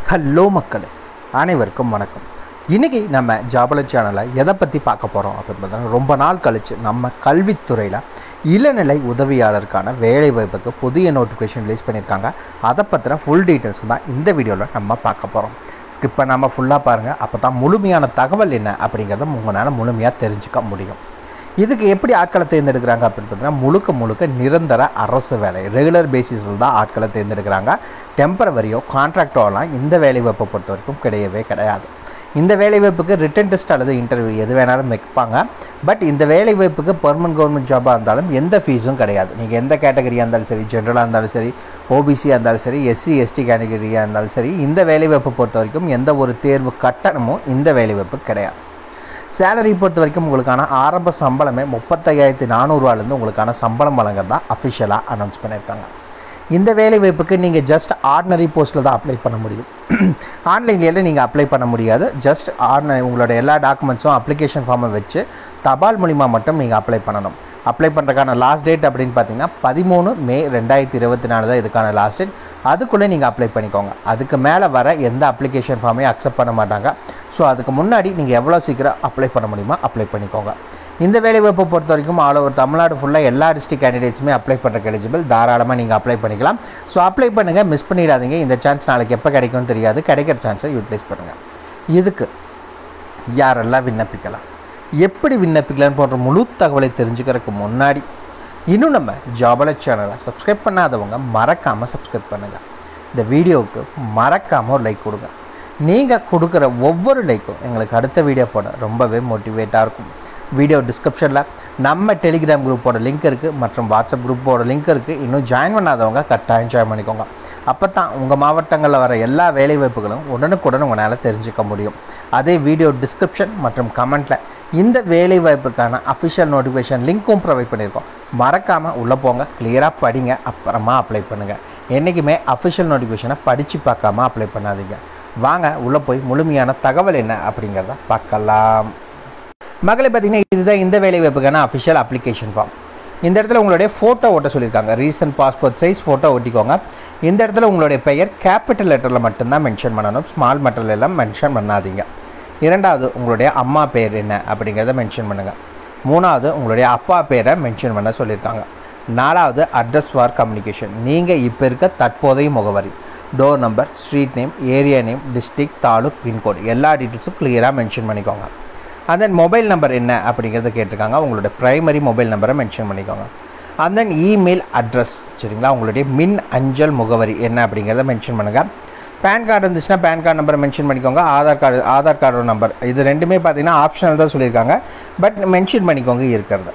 Hello மக்களே, அனைவருக்கும் வணக்கம். இன்றைக்கி நம்ம ஜாபல சேனலில் எதை பற்றி பார்க்க போகிறோம் அப்படின்னு பார்த்தோன்னா, ரொம்ப நாள் கழித்து நம்ம கல்வித்துறையில் இளநிலை உதவியாளருக்கான வேலைவாய்ப்புக்கு புதிய நோட்டிஃபிகேஷன் ரிலீஸ் பண்ணியிருக்காங்க. அதை பற்றின ஃபுல் டீட்டெயில்ஸ் தான் இந்த வீடியோவில் நம்ம பார்க்க போகிறோம். ஸ்கிப் பண்ணாமல் ஃபுல்லாக பாருங்கள். அப்போ தான் முழுமையான தகவல் என்ன அப்படிங்கிறத உங்களால் முழுமையாக தெரிஞ்சுக்க முடியும். இதுக்கு எப்படி ஆட்களை தேர்ந்தெடுக்கிறாங்க அப்படின்னு பார்த்தீங்கன்னா, முழுக்க நிரந்தர அரசு வேலை, ரெகுலர் பேசிஸில் தான் ஆட்களை தேர்ந்தெடுக்கிறாங்க. டெம்பரவரியோ கான்ட்ராக்டோலாம் இந்த வேலைவாய்ப்பை பொறுத்த வரைக்கும் கிடையாது. இந்த வேலைவாய்ப்புக்கு ரிட்டன் டெஸ்ட் அல்லது இன்டர்வியூ எது வேணாலும் வைப்பாங்க. பட் இந்த வேலைவாய்ப்புக்கு பெர்மனன்ட் கவர்மெண்ட் ஜாபாக இருந்தாலும் எந்த ஃபீஸும் கிடையாது. நீங்கள் எந்த கேட்டகரியாக இருந்தாலும் சரி, ஜென்ரலாக இருந்தாலும் சரி, ஓபிசியாக இருந்தாலும் சரி, எஸ்சி எஸ்டி கேட்டகரியாக இருந்தாலும் சரி, இந்த வேலைவாய்ப்பை பொறுத்த வரைக்கும் எந்த ஒரு தேர்வு கட்டணமும் இந்த வேலைவாய்ப்பு கிடையாது. சேலரி பொறுத்த வரைக்கும் உங்களுக்கான ஆரம்ப சம்பளமே 35,400 உங்களுக்கான சம்பளம் வழங்குறதா அஃபிஷியலாக அனௌன்ஸ் பண்ணியிருக்காங்க. இந்த வேலை வாய்ப்புக்கு நீங்கள் ஜஸ்ட் ஆர்டினரி போஸ்ட்டில் தான் அப்ளை பண்ண முடியும். ஆன்லைன்லேயே நீங்கள் அப்ளை பண்ண முடியாது. ஜஸ்ட் ஆர்டினரி உங்களோட எல்லா டாக்குமெண்ட்ஸும் அப்ளிகேஷன் ஃபார்மை வச்சு தபால் மூலிமா மட்டும் நீங்கள் அப்ளை பண்ணணும். அப்ளை பண்ணுறதுக்கான லாஸ்ட் டேட் அப்படின்னு பார்த்தீங்கன்னா 13 மே 2024 தான் இதுக்கான லாஸ்ட் டேட். அதுக்குள்ளே நீங்கள் அப்ளை பண்ணிக்கோங்க. அதுக்கு மேலே வர எந்த அப்ளிகேஷன் ஃபார்மையும் அக்செப்ட் பண்ண மாட்டாங்க. ஸோ அதுக்கு முன்னாடி நீங்கள் எவ்வளோ சீக்கிரம் அப்ளை பண்ண முடியுமோ அப்ளை பண்ணிக்கோங்க. இந்த வேலைவாய்ப்பை பொறுத்த வரைக்கும் ஆல் ஓவர் தமிழ்நாடு ஃபுல்லாக எல்லா டிஸ்ட்ரிக்ட் கேண்டிடேட்ஸுமே அப்ளை பண்ணுறக்கு எலிஜிபிள். தாராளமாக நீங்கள் அப்ளை பண்ணிக்கலாம். ஸோ அப்ளை பண்ணுங்கள், மிஸ் பண்ணிடாதீங்க. இந்த சான்ஸ் நாளைக்கு எப்போ கிடைக்கும்னு தெரியாது. கிடைக்கிற சான்ஸை யூட்டிலைஸ் பண்ணுங்கள். இதுக்கு யாரெல்லாம் விண்ணப்பிக்கலாம், எப்படி விண்ணப்பிக்கலான்னு போன்ற முழு தகவலை தெரிஞ்சுக்கிறதுக்கு முன்னாடி இன்னும் நம்ம ஜாபல சேனலை சப்ஸ்கிரைப் பண்ணாதவங்க மறக்காமல் சப்ஸ்கிரைப் பண்ணுங்கள். இந்த வீடியோவுக்கு மறக்காமல் ஒரு லைக் கொடுங்க. நீங்கள் கொடுக்குற ஒவ்வொரு லைக்கும் எங்களுக்கு அடுத்த வீடியோ போட ரொம்பவே மோட்டிவேட்டாக இருக்கும். வீடியோ டிஸ்கிரிப்ஷனில் நம்ம டெலிகிராம் குரூப்போட லிங்க் இருக்குது மற்றும் வாட்ஸ்அப் குரூப்போட லிங்க் இருக்குது. இன்னும் ஜாயின் பண்ணாதவங்க கட்டாயம் ஜாயின் பண்ணிக்கோங்க. அப்போ தான் உங்கள் மாவட்டங்களில் வர எல்லா வேலைவாய்ப்புகளும் உடனுக்குடன் உங்களால் தெரிஞ்சுக்க முடியும். அதே வீடியோ டிஸ்கிரிப்ஷன் மற்றும் கமெண்ட்டில் இந்த வேலைவாய்ப்புக்கான அஃபிஷியல் நோட்டிஃபிகேஷன் லிங்க்கும் ப்ரொவைட் பண்ணியிருக்கோம். மறக்காமல் உள்ளே போங்க, கிளியராக படிங்க, அப்புறமா அப்ளை பண்ணுங்கள். என்றைக்குமே அஃபிஷியல் நோட்டிஃபிகேஷனை படித்து பார்க்காம அப்ளை பண்ணாதீங்க. வாங்க உள்ளே போய் முழுமையான தகவல் என்ன அப்படிங்கிறத பார்க்கலாம். மகளே, பார்த்தீங்கன்னா இதுதான் இந்த வேலைவாய்ப்புக்கான அஃபிஷியல் அப்ளிகேஷன் ஃபார்ம். இந்த இடத்துல உங்களுடைய ஃபோட்டோ ஓட்ட சொல்லியிருக்காங்க. ரீசன்ட் பாஸ்போர்ட் சைஸ் ஃபோட்டோ ஒட்டிக்கோங்க. இந்த இடத்துல உங்களுடைய பெயர் கேபிட்டல் லெட்டரில் மட்டும்தான் மென்ஷன் பண்ணணும். ஸ்மால் லெட்டரில் எல்லாம் மென்ஷன் பண்ணாதீங்க. இரண்டாவது, உங்களுடைய அம்மா பேர் என்ன அப்படிங்கிறத மென்ஷன் பண்ணுங்கள். மூணாவது, உங்களுடைய அப்பா பேரை மென்ஷன் பண்ண சொல்லியிருக்காங்க. நாலாவது, அட்ரஸ் ஃபார் கம்யூனிகேஷன். நீங்கள் இப்போ இருக்க தற்போதைய முகவரி, door number, street name, area name, district, taluk, pincode எல்லா டீட்டெயில்ஸும் கிளியராக மென்ஷன் பண்ணிக்கோங்க. அண்ட் தென் மொபைல் நம்பர் என்ன அப்படிங்கிறத கேட்டிருக்காங்க. உங்களுடைய ப்ரைமரி மொபைல் நம்பரை மென்ஷன் பண்ணிக்கோங்க. அண்ட் தென் இமெயில் அட்ரஸ், சரிங்களா, உங்களுடைய மின் அஞ்சல் முகவரி என்ன அப்படிங்கிறத மென்ஷன் பண்ணுங்கள். பேன் கார்டு இருந்துச்சுன்னா பேன் கார்டு நம்பரை மென்ஷன் பண்ணிக்கோங்க. ஆதார் கார்டோட நம்பர், இது ரெண்டுமே பார்த்தீங்கன்னா ஆப்ஷனல் தான் சொல்லியிருக்காங்க. பட் மென்ஷன் பண்ணிக்கோங்க இருக்கிறது.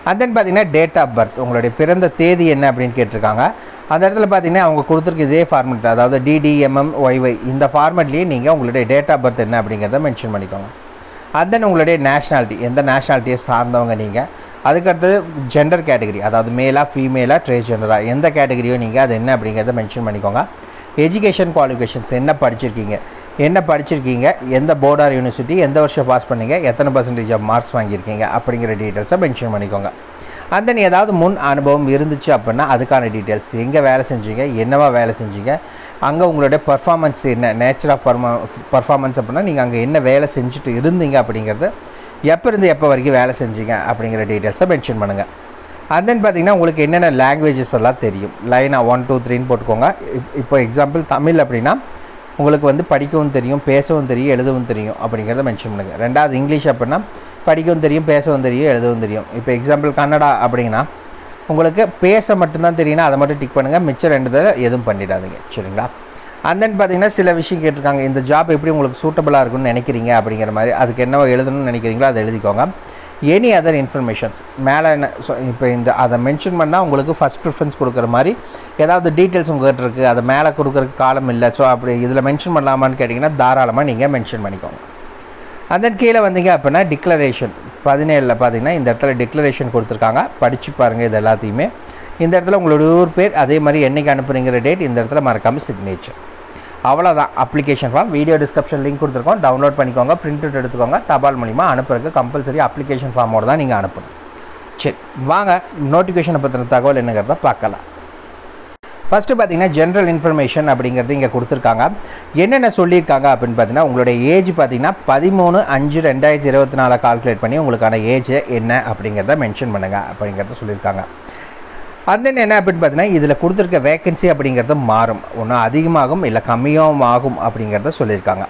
அண்ட் தென் பார்த்தீங்கன்னா டேட் ஆஃப் பர்த், உங்களுடைய பிறந்த தேதி என்ன அப்படின்னு கேட்டிருக்காங்க. அந்த இடத்துல பார்த்தீங்கன்னா அவங்க கொடுத்துருக்கு இதே ஃபார்மெட், அதாவது DDMMYY இந்த ஃபார்மெட்லேயே நீங்கள் உங்களுடைய டேட் ஆஃப் பர்த் என்ன அப்படிங்கிறத மென்ஷன் பண்ணிக்கோங்க. அண்ட் தென் உங்களுடைய நேஷ்னாலிட்டி, எந்த நேஷ்னாலிட்டியை சார்ந்தவங்க நீங்கள். அதுக்கடுத்தது ஜெண்டர் கேட்டகரி, அதாவது மேலா ஃபீமேலா ட்ரான்ஸ்ஜெண்டரா எந்த கேட்டகரியோ நீங்கள் அது என்ன அப்படிங்கிறத மென்ஷன் பண்ணிக்கோங்க. எஜுகேஷன் குவாலிஃபிகேஷன்ஸ், என்ன படிச்சிருக்கீங்க, எந்த போர்ட் ஆர் யூனிவர்சிட்டி, எந்த வருஷம் பாஸ் பண்ணீங்க, எத்தனை % ஆஃப் மார்க்ஸ் வாங்கியிருக்கீங்க அப்படிங்கிற டீட்டெயில்ஸை மென்ஷன் பண்ணிக்கோங்க. அண்ட் தென் ஏதாவது முன் அனுபவம் இருந்துச்சு அப்படின்னா அதுக்கான டீட்டெயில்ஸ், எங்கே வேலை செஞ்சீங்க, என்னவா வேலை செஞ்சீங்க, அங்கே உங்களுடைய பர்ஃபார்மன்ஸ் என்ன, நேச்சர் ஆஃப் பர்ஃபார்மன்ஸ் அப்படின்னா நீங்கள் அங்கே என்ன வேலை செஞ்சுட்டு இருந்தீங்க அப்படிங்கிறது, எப்போ இருந்து எப்போ வரைக்கும் வேலை செஞ்சீங்க அப்படிங்கிற டீட்டெயில்ஸை மென்ஷன் பண்ணுங்கள். அண்ட் தென் பார்த்தீங்கன்னா உங்களுக்கு என்னென்ன லாங்குவேஜஸ் எல்லாம் தெரியும், லைனாக 1 2 3 போட்டுக்கோங்க. இப்போ எக்ஸாம்பிள் தமிழ் அப்படின்னா உங்களுக்கு வந்து படிக்கவும் தெரியும், பேசவும் தெரியும், எழுதவும் தெரியும் அப்படிங்கிறத மென்ஷன் பண்ணுங்கள். ரெண்டாவது இங்கிலீஷ் அப்படின்னா படிக்கவும் தெரியும், பேசவும் தெரியும், எழுதவும் தெரியும். இப்போ எக்ஸாம்பிள் கன்னடா அப்படின்னா உங்களுக்கு பேச மட்டும்தான் தெரியும்னா அதை மட்டும் டிக் பண்ணுங்கள். மிச்சம் 2 எதுவும் பண்ணிடாதீங்க, சரிங்களா. அண்ட் தென் பார்த்தீங்கன்னா சில விஷயம் கேட்டிருக்காங்க. இந்த ஜாப் எப்படி உங்களுக்கு சூட்டபுளாக இருக்குன்னு நினைக்கிறீங்க அப்படிங்கிற மாதிரி, அதுக்கு என்ன எழுதணும்னு நினைக்கிறீங்களோ அதை எழுதிக்கோங்க. எனி அதர் இன்ஃபர்மேஷன்ஸ் மேலே என்ன இப்போ அதை மென்ஷன் பண்ணால் உங்களுக்கு ஃபஸ்ட் ப்ரிஃபரன்ஸ் கொடுக்குற மாதிரி ஏதாவது டீட்டெயில்ஸ் உங்கள்கிட்ட இருக்குது, அதை மேலே கொடுக்குறதுக்கு காலம் இல்லை. ஸோ அப்படி இதில் மென்ஷன் பண்ணலாமான்னு கேட்டிங்கன்னா தாராளமாக நீங்கள் மென்ஷன் பண்ணிக்கோங்க. அதன் கீழே வந்தீங்க அப்படின்னா டிக்ளரேஷன் 17 பார்த்தீங்கன்னா இந்த இடத்துல டிக்ளரேஷன் கொடுத்துருக்காங்க. படித்து பாருங்கள் இது எல்லாத்தையுமே. இந்த இடத்துல உங்களுடைய ஊர் பேர், அதே மாதிரி என்றைக்கு அனுப்புறீங்கிற டேட், இந்த இடத்துல மறக்காமல் சிக்னேச்சர். அவ்வளோதான் application form. Video description link கொடுத்துருக்கோம், டவுன்லோட் பண்ணிக்கோங்க, பிரிண்ட் அவுட் எடுத்துக்கோங்க. தபால் மூலிமா அனுப்புறதுக்கு கம்பல்சரி அப்ளிகேஷன் ஃபார்மோடு தான் நீங்கள் அனுப்பணும். சரி, வாங்க நோட்டிஃபிகேஷனை பற்றின தகவல் என்னங்கிறத பார்க்கலாம். ஃபஸ்ட்டு பார்த்தீங்கன்னா ஜென்ரல் இன்ஃபர்மேஷன் அப்படிங்கிறது இங்கே கொடுத்துருக்காங்க. என்னென்ன சொல்லியிருக்காங்க அப்படின்னு பார்த்தீங்கன்னா, உங்களுடைய ஏஜ் பார்த்தீங்கன்னா 13/5/2024 கால்குலேட் பண்ணி உங்களுக்கான ஏஜ் என்ன அப்படிங்கிறத மென்ஷன் பண்ணுங்கள் அப்படிங்கிறத சொல்லியிருக்காங்க. தென் என்ன அப்படின்னு பார்த்தீங்கன்னா, இதில் கொடுத்துருக்க வேக்கன்சி அப்படிங்கிறது மாறும், ஒன்று அதிகமாகும் இல்லை கம்மியாகவும் ஆகும் அப்படிங்கிறத சொல்லியிருக்காங்க.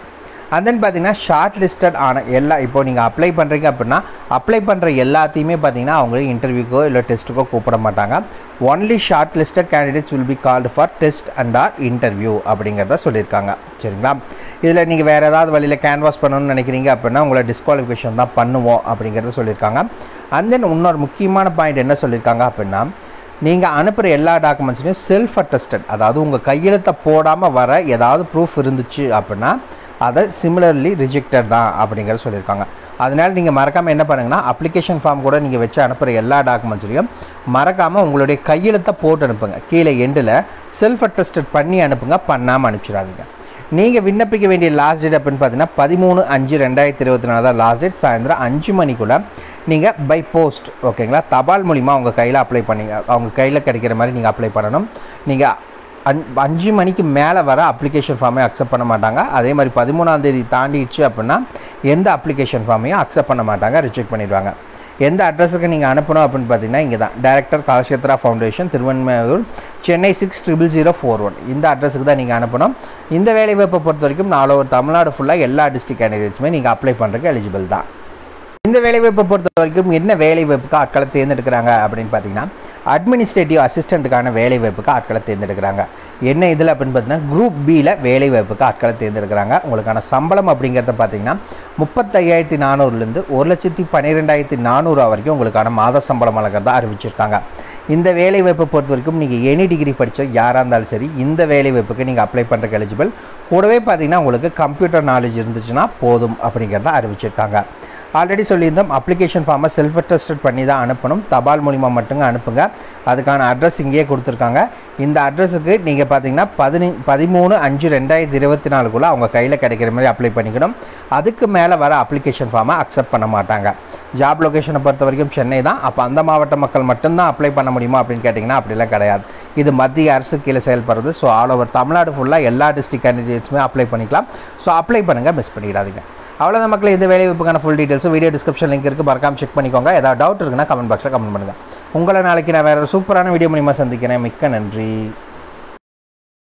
தென் பார்த்தீங்கன்னா ஷார்ட் லிஸ்டட் ஆன இப்போ நீங்கள் அப்ளை பண்ணுறீங்க அப்படின்னா அப்ளை பண்ணுற எல்லாத்தையுமே பார்த்தீங்கன்னா அவங்களே இன்டர்வியூக்கோ இல்லை டெஸ்ட்டுக்கோ கூப்பிட மாட்டாங்க. Only short listed candidates will be called for test and or interview அப்படிங்கிறத சொல்லியிருக்காங்க. சரிங்களா? இதில் நீங்கள் வேறு ஏதாவது வழியில் கேன்வாஸ் பண்ணணும்னு நினைக்கிறீங்க அப்படின்னா உங்களை டிஸ்குவாலிஃபிகேஷன் தான் பண்ணுவோம் அப்படிங்கிறத சொல்லியிருக்காங்க. தென் இன்னொரு முக்கியமான பாயிண்ட் என்ன சொல்லியிருக்காங்க அப்படின்னா, நீங்கள் அனுப்புகிற எல்லா டாக்குமெண்ட்ஸ்லையும் செல்ஃப் அட்டஸ்டட், அதாவது உங்கள் கையெழுத்தை போடாமல் வர ஏதாவது ப்ரூஃப் இருந்துச்சு அப்படின்னா அதை சிமிலர்லி ரிஜெக்டட் தான் அப்படிங்கிறத சொல்லியிருக்காங்க. அதனால் நீங்கள் மறக்காமல் என்ன பண்ணுங்கன்னா, அப்ளிகேஷன் ஃபார்ம் கூட நீங்கள் வச்சு அனுப்புகிற எல்லா டாக்குமெண்ட்ஸ்லையும் மறக்காமல் உங்களுடைய கையெழுத்தை போட்டு அனுப்புங்க. கீழே எண்டில் செல்ஃப் அட்டஸ்டட் பண்ணி அனுப்புங்க, பண்ணாமல் அனுப்பிச்சிடாதீங்க. நீங்கள் விண்ணப்பிக்க வேண்டிய லாஸ்ட் டேட் அப்படின்னு பார்த்தீங்கன்னா 13/5/2024 தான் லாஸ்ட் டேட். சாயந்தரம் 5 மணிக்குள்ளே நீங்கள் பை போஸ்ட், ஓகேங்களா, தபால் மூலிமா உங்கள் கையில் அப்ளை பண்ணி அவங்க கையில் கிடைக்கிற மாதிரி நீங்கள் அப்ளை பண்ணணும். நீங்கள் 5 மணிக்கு மேலே வர அப்ளிகேஷன் ஃபார்மே அக்செப்ட் பண்ண மாட்டாங்க. அதே மாதிரி 13ஆம் தேதி தாண்டிடுச்சு அப்படின்னா எந்த அப்ளிகேஷன் ஃபார்மையும் அக்செப்ட் பண்ண மாட்டாங்க, ரிஜெக்ட் பண்ணிடுவாங்க. எந்த அட்ரஸுக்கு நீங்கள் அனுப்பணும் அப்படின்னு பார்த்தீங்கன்னா, இங்கே தான் டைரக்டர் கலாஷேத்ரா ஃபவுண்டேஷன், திருவண்ணாமலை, சென்னை 600041 இந்த அட்ரஸுக்கு தான் நீங்கள் அனுப்பணும். இந்த வேலைவாய்ப்பை பொறுத்த வரைக்கும் தமிழ்நாடு ஃபுல்லாக எல்லா டிஸ்ட்ரிக்ட் கேண்டிடேட்ஸுமே நீங்கள் அப்ளை பண்ணுறதுக்கு எலிஜிபிள் தான். இந்த வேலைவாய்ப்பை பொறுத்த வரைக்கும் என்ன வேலைவாய்ப்புக்கு ஆட்களை தேர்ந்தெடுக்கிறாங்க அப்படின்னு பார்த்தீங்கன்னா, அட்மினிஸ்ட்ரேட்டிவ் அசிஸ்டண்ட்டுக்கான வேலைவாய்ப்புக்கு ஆட்களை தேர்ந்தெடுக்கிறாங்க. என்ன இதில் அப்படின்னு பார்த்தீங்கன்னா, குரூப் பியில் வேலைவாய்ப்புக்கு ஆட்களை தேர்ந்தெடுக்கிறாங்க. உங்களுக்கான சம்பளம் அப்படிங்கிறத பார்த்தீங்கன்னா 35,400லேருந்து 1,12,400 வரைக்கும் உங்களுக்கான மாத சம்பளம் வழங்குறதா அறிவிச்சிருக்காங்க. இந்த வேலைவாய்ப்பை பொறுத்த வரைக்கும் நீங்கள் எனி டிகிரி படித்த யாராக இருந்தாலும் சரி இந்த வேலைவாய்ப்புக்கு நீங்கள் அப்ளை பண்ணுறதுக்கு எலிஜிபிள். கூடவே பார்த்தீங்கன்னா உங்களுக்கு கம்ப்யூட்டர் நாலேஜ் இருந்துச்சுன்னா போதும் அப்படிங்கிறத அறிவிச்சிருக்காங்க. ஆல்ரெடி சொல்லியிருந்தோம், அப்ளிகேஷன் ஃபார்மை செல்ஃப் அட்டஸ்டட் பண்ணி தான் அனுப்பணும், தபால் மூலிமா மட்டுங்க அனுப்புங்க. அதுக்கான அட்ரஸ் இங்கேயே கொடுத்துருக்காங்க. இந்த அட்ரஸுக்கு நீங்கள் பார்த்தீங்கன்னா 13/5/2024 அவங்க கையில் கிடைக்கிற மாதிரி அப்ளை பண்ணிக்கணும். அதுக்கு மேலே வர அப்ளிகேஷன் ஃபார்மை அக்செப்ட் பண்ண மாட்டாங்க. ஜாப் லொகேஷனை பொறுத்த வரைக்கும் சென்னை தான். அப்போ அந்த மாவட்ட மக்கள் மட்டும்தான் அப்ளை பண்ண முடியுமா அப்படின்னு கேட்டிங்கன்னா அப்படிலாம் கிடையாது. இது மத்திய அரசு கீழே செயல்படுறது. ஸோ ஆல் ஓவர் தமிழ்நாடு ஃபுல்லாக எல்லா டிஸ்ட்ரிக்ட் கேண்டிடேட்ஸுமே அப்ளை பண்ணிக்கலாம். ஸோ அப்ளை பண்ணுங்கள், மிஸ் பண்ணிடாதீங்க. அவ்வளோதான் மக்கள். இந்த வேலைவாய்ப்புக்கான ஃபுல் டீட்டெயில்ஸும் வீடியோ டிஸ்கிரிப்ஷன் லிங்க் இருக்குது, மறக்காம செக் பண்ணிக்கோங்க. ஏதாவது டவுட் இருக்குன்னா கமெண்ட் பாக்ஸில் கமெண்ட் பண்ணுங்கள். உங்களை நாளைக்கு நான் வேறு சூப்பரான வீடியோ மூலிமா சந்திக்கிறேன். மிக்க நன்றி.